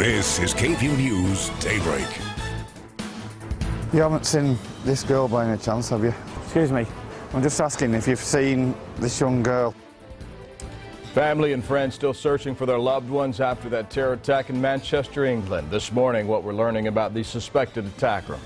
This is KVUE News Daybreak. You haven't seen this girl by any chance, have you? Excuse me. I'm just asking if you've seen this young girl. Family and friends still searching for their loved ones after that terror attack in Manchester, England. This morning, what we're learning about the suspected attacker.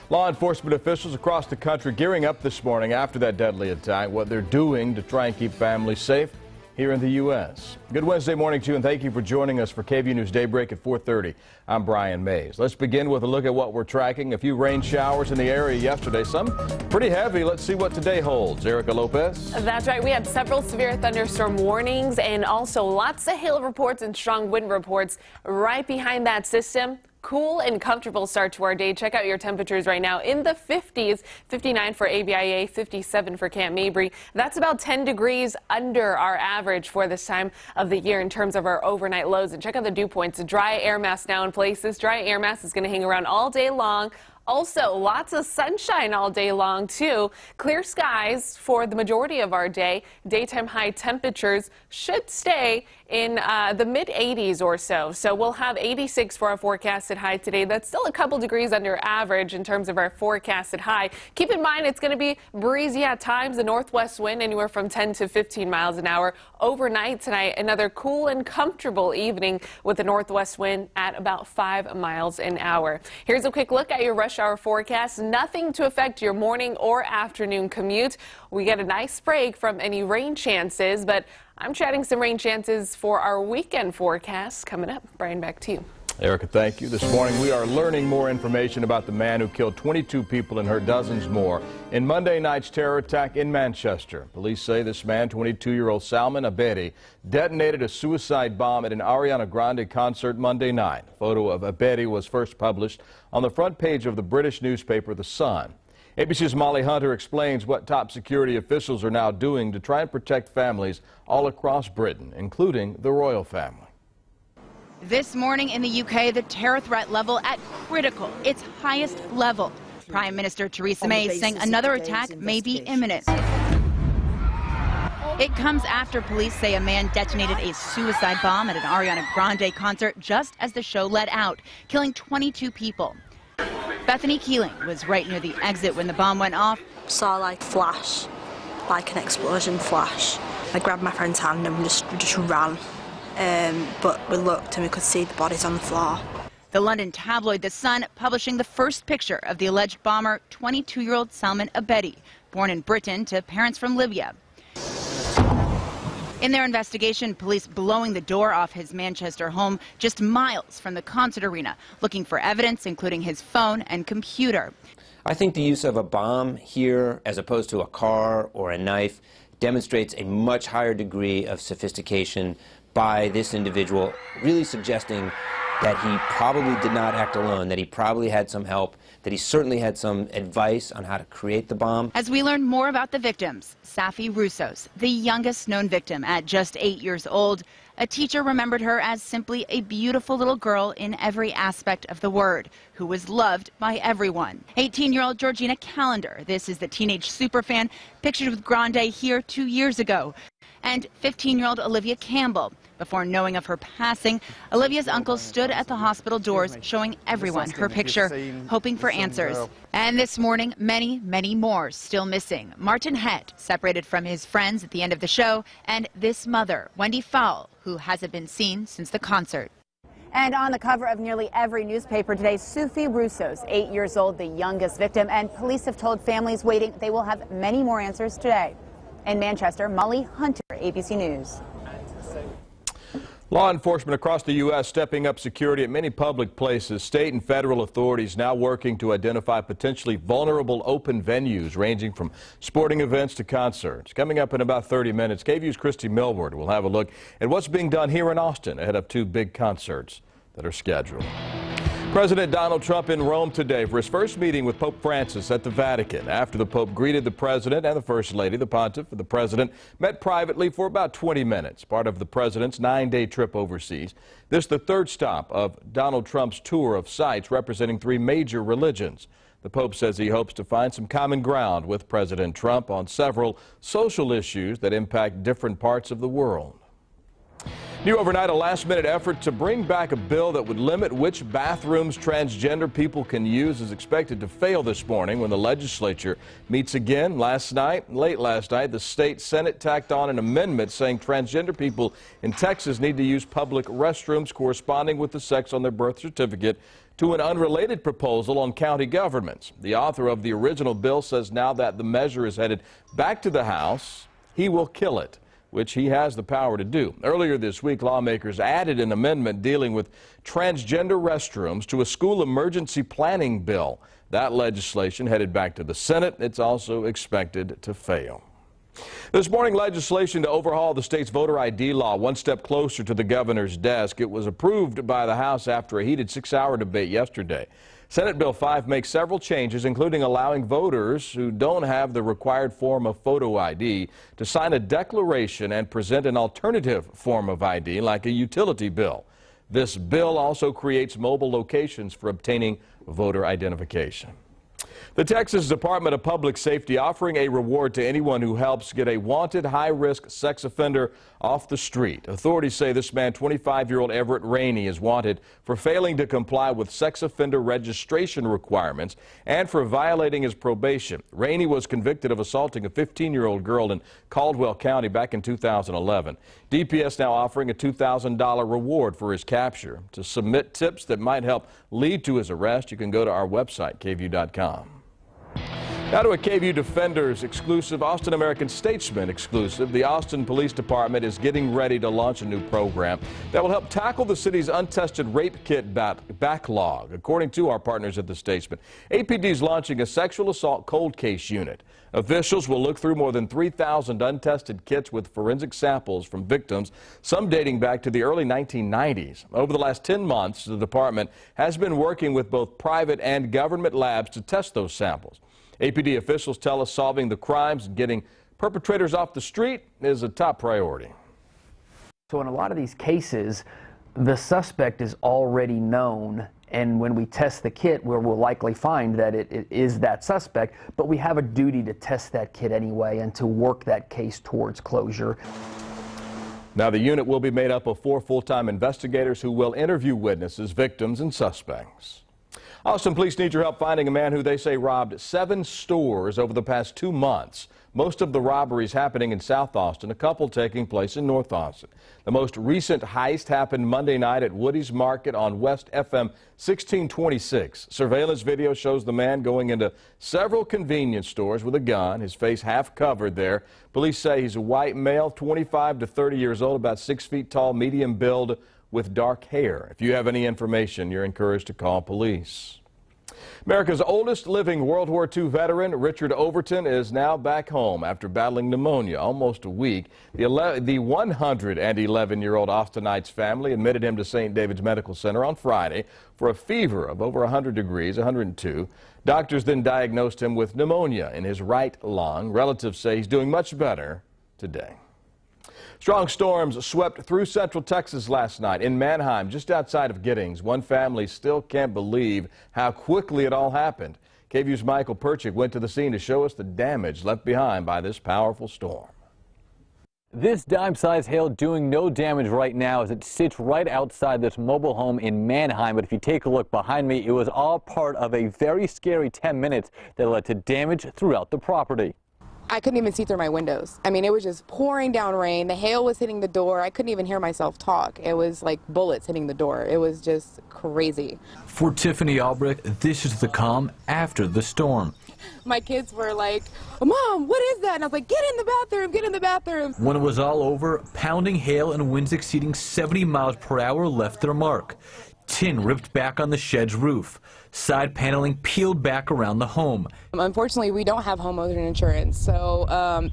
Law enforcement officials across the country gearing up this morning after that deadly attack, what they're doing to try and keep families safe here in the U.S. Good Wednesday morning to you, and thank you for joining us for KVUE News Daybreak at 4:30. I'm Brian Mays. Let's begin with a look at what we're tracking. A few rain showers in the area yesterday, some pretty heavy. Let's see what today holds. Erica Lopez. That's right. We had several severe thunderstorm warnings and also lots of hail reports and strong wind reports right behind that system. Cool and comfortable start to our day. Check out your temperatures right now in the 50s, 59 for ABIA, 57 for Camp Mabry. That's about 10 degrees under our average for this time of the year in terms of our overnight lows. And check out the dew points. A dry air mass now in place. This dry air mass is going to hang around all day long. Also, lots of sunshine all day long, too. Clear skies for the majority of our day. Daytime high temperatures should stay in the mid-80s or so. So we'll have 86 for our forecasted high today. That's still a couple degrees under average in terms of our forecasted high. Keep in mind, it's going to be breezy at times. The northwest wind anywhere from 10 to 15 miles an hour. Overnight tonight, another cool and comfortable evening with the northwest wind at about 5 miles an hour. Here's a quick look at your rush hour forecast. Nothing to affect your morning or afternoon commute. We get a nice break from any rain chances, but I'm chatting some rain chances for our weekend forecast coming up. Brian, back to you. Erica, thank you. This morning we are learning more information about the man who killed 22 people and hurt dozens more in Monday night's terror attack in Manchester. Police say this man, 22-year-old Salman Abedi, detonated a suicide bomb at an Ariana Grande concert Monday night. A photo of Abedi was first published on the front page of the British newspaper The Sun. ABC's Molly Hunter explains what top security officials are now doing to try and protect families all across Britain, including the royal family. This morning in the UK, the terror threat level at critical, its highest level. Prime Minister Theresa May saying another attack may be imminent. It comes after police say a man detonated a suicide bomb at an Ariana Grande concert just as the show let out, killing 22 people. Bethany Keeling was right near the exit when the bomb went off. Saw like flash, like an explosion flash. I grabbed my friend's hand and just ran. But we looked and we could see the bodies on the floor. The London tabloid The Sun publishing the first picture of the alleged bomber, 22-year-old Salman Abedi, born in Britain to parents from Libya. In their investigation, police blowing the door off his Manchester home just miles from the concert arena, looking for evidence, including his phone and computer. I think the use of a bomb here, as opposed to a car or a knife, demonstrates a much higher degree of sophistication by this individual, really suggesting that he probably did not act alone, that he probably had some help, that he certainly had some advice on how to create the bomb. As we learn more about the victims, Safi Roussos, the youngest known victim at just 8 years old, a teacher remembered her as simply a beautiful little girl in every aspect of the word, who was loved by everyone. 18-year-old Georgina Callender, this is the teenage superfan pictured with Grande here 2 years ago, and 15-year-old Olivia Campbell. Before knowing of her passing, Olivia's uncle stood at the hospital doors showing everyone her picture, hoping for answers. And this morning, many, many more still missing. Martin Head, separated from his friends at the end of the show, and this mother, Wendy Fowle, who hasn't been seen since the concert. And on the cover of nearly every newspaper today, Safi Roussos, 8 years old, the youngest victim, and police have told families waiting they will have many more answers today. In Manchester, Molly Hunter, ABC News. Law enforcement across the U.S. stepping up security at many public places. State and federal authorities now working to identify potentially vulnerable open venues ranging from sporting events to concerts. Coming up in about 30 minutes, KVUE's Christy Millward will have a look at what's being done here in Austin ahead of two big concerts that are scheduled. President Donald Trump in Rome today for his first meeting with Pope Francis at the Vatican. After the Pope greeted the President and the First Lady, the Pontiff and the President met privately for about 20 minutes, part of the President's 9-day trip overseas. This is the third stop of Donald Trump's tour of sites representing three major religions. The Pope says he hopes to find some common ground with President Trump on several social issues that impact different parts of the world. New overnight, a last-minute effort to bring back a bill that would limit which bathrooms transgender people can use is expected to fail this morning when the legislature meets again. Late last night, the state Senate tacked on an amendment saying transgender people in Texas need to use public restrooms corresponding with the sex on their birth certificate to an unrelated proposal on county governments. The author of the original bill says now that the measure is headed back to the House, he will kill it, which he has the power to do. Earlier this week, lawmakers added an amendment dealing with transgender restrooms to a school emergency planning bill. That legislation headed back to the Senate. It's also expected to fail. This morning, legislation to overhaul the state's voter ID law one step closer to the governor's desk. It was approved by the House after a heated 6-hour debate yesterday. Senate Bill 5 makes several changes, including allowing voters who don't have the required form of photo ID to sign a declaration and present an alternative form of ID, like a utility bill. This bill also creates mobile locations for obtaining voter identification. The Texas Department of Public Safety offering a reward to anyone who helps get a wanted high-risk sex offender off the street. Authorities say this man, 25-year-old Everett Rainey, is wanted for failing to comply with sex offender registration requirements and for violating his probation. Rainey was convicted of assaulting a 15-year-old girl in Caldwell County back in 2011. DPS now offering a $2,000 reward for his capture. To submit tips that might help lead to his arrest, you can go to our website, KVUE.com. Now to a KVUE Defenders exclusive, Austin American-Statesman exclusive. The Austin Police Department is getting ready to launch a new program that will help tackle the city's untested rape kit backlog. According to our partners at the Statesman, APD is launching a sexual assault cold case unit. Officials will look through more than 3,000 untested kits with forensic samples from victims, some dating back to the early 1990s. Over the last 10 months, the department has been working with both private and government labs to test those samples. APD officials tell us solving the crimes and getting perpetrators off the street is a top priority. So in a lot of these cases, the suspect is already known, and when we test the kit, we'll likely find that it is that suspect, but we have a duty to test that kit anyway and to work that case towards closure. Now, the unit will be made up of 4 full-time investigators who will interview witnesses, victims, and suspects. Austin police need your help finding a man who they say robbed 7 stores over the past 2 months. Most of the robberies happening in South Austin, a couple taking place in North Austin. The most recent heist happened Monday night at Woody's Market on West FM 1626. Surveillance video shows the man going into several convenience stores with a gun, his face half covered there. Police say he's a white male, 25 to 30 years old, about 6 feet tall, medium build, with dark hair. If you have any information, you're encouraged to call police. America's oldest living World War II veteran, Richard Overton, is now back home after battling pneumonia almost a week. The 111-year-old Austinites family admitted him to St. David's Medical Center on Friday for a fever of over 100 degrees, 102. Doctors then diagnosed him with pneumonia in his right lung. Relatives say he's doing much better today. Strong storms swept through central Texas last night in Manheim, just outside of Giddings. One family still can't believe how quickly it all happened. KVUE's Michael Perchik went to the scene to show us the damage left behind by this powerful storm. This dime-sized hail doing no damage right now as it sits right outside this mobile home in Manheim. But if you take a look behind me, it was all part of a very scary 10 minutes that led to damage throughout the property. I couldn't even see through my windows. I mean, it was just pouring down rain. The hail was hitting the door. I couldn't even hear myself talk. It was like bullets hitting the door. It was just crazy. For Tiffany Albrecht, this is the calm after the storm. My kids were like, "Mom, what is that?" And I was like, "Get in the bathroom, get in the bathroom." When it was all over, pounding hail and winds exceeding 70 miles per hour left their mark. Tin ripped back on the shed's roof. Side paneling peeled back around the home. Unfortunately, we don't have homeowner insurance, so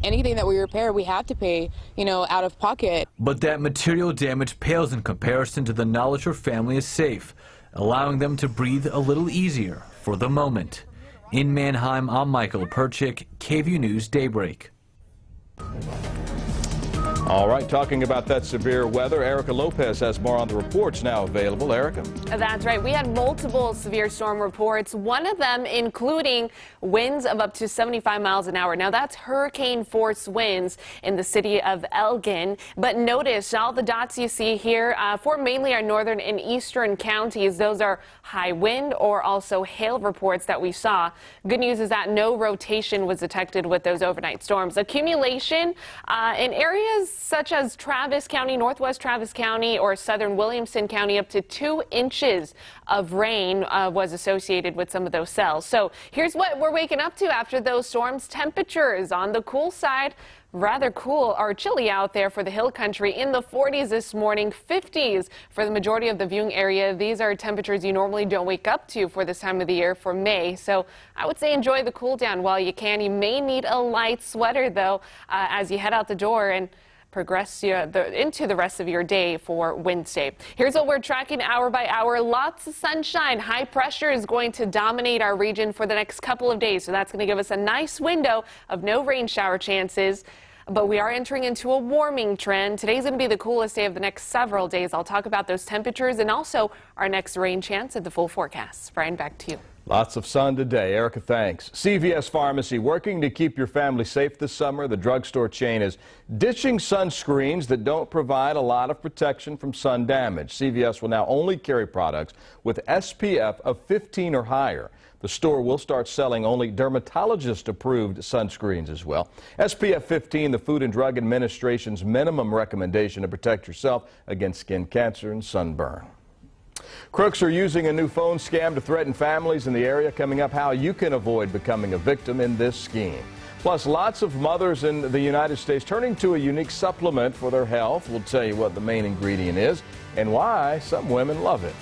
anything that we repair, we have to pay, out of pocket. But that material damage pales in comparison to the knowledge her family is safe, allowing them to breathe a little easier for the moment. In Manheim, I'm Michael Perchik, KVUE News Daybreak. All right, talking about that severe weather, Erica Lopez has more on the reports now available. Erica. That's right. We had multiple severe storm reports, one of them including winds of up to 75 miles an hour. Now, that's hurricane force winds in the city of Elgin. But notice all the dots you see here for mainly our northern and eastern counties. Those are high wind or also hail reports that we saw. Good news is that no rotation was detected with those overnight storms. Accumulation in areas such as Travis County, northwest Travis County, or southern Williamson County, up to 2 inches of rain was associated with some of those cells. So here's what we're waking up to after those storms. Temperatures on the cool side, rather cool or chilly out there for the hill country, in the 40s this morning, 50s for the majority of the viewing area. These are temperatures you normally don't wake up to for this time of the year for May. So I would say enjoy the cool down while you can. You may need a light sweater though as you head out the door and progress into the rest of your day for Wednesday. Here's what we're tracking hour by hour. Lots of sunshine. High pressure is going to dominate our region for the next couple of days. So that's going to give us a nice window of no rain shower chances. But we are entering into a warming trend. Today's going to be the coolest day of the next several days. I'll talk about those temperatures and also our next rain chance at the full forecast. Brian, back to you. Lots of sun today. Erica, thanks. CVS Pharmacy working to keep your family safe this summer. The drugstore chain is ditching sunscreens that don't provide a lot of protection from sun damage. CVS will now only carry products with SPF of 15 or higher. The store will start selling only dermatologist-approved sunscreens as well. SPF 15, the Food and Drug Administration's minimum recommendation to protect yourself against skin cancer and sunburn. Crooks are using a new phone scam to threaten families in the area. Coming up, how you can avoid becoming a victim in this scheme. Plus, lots of mothers in the United States turning to a unique supplement for their health. We'll tell you what the main ingredient is and why some women love it.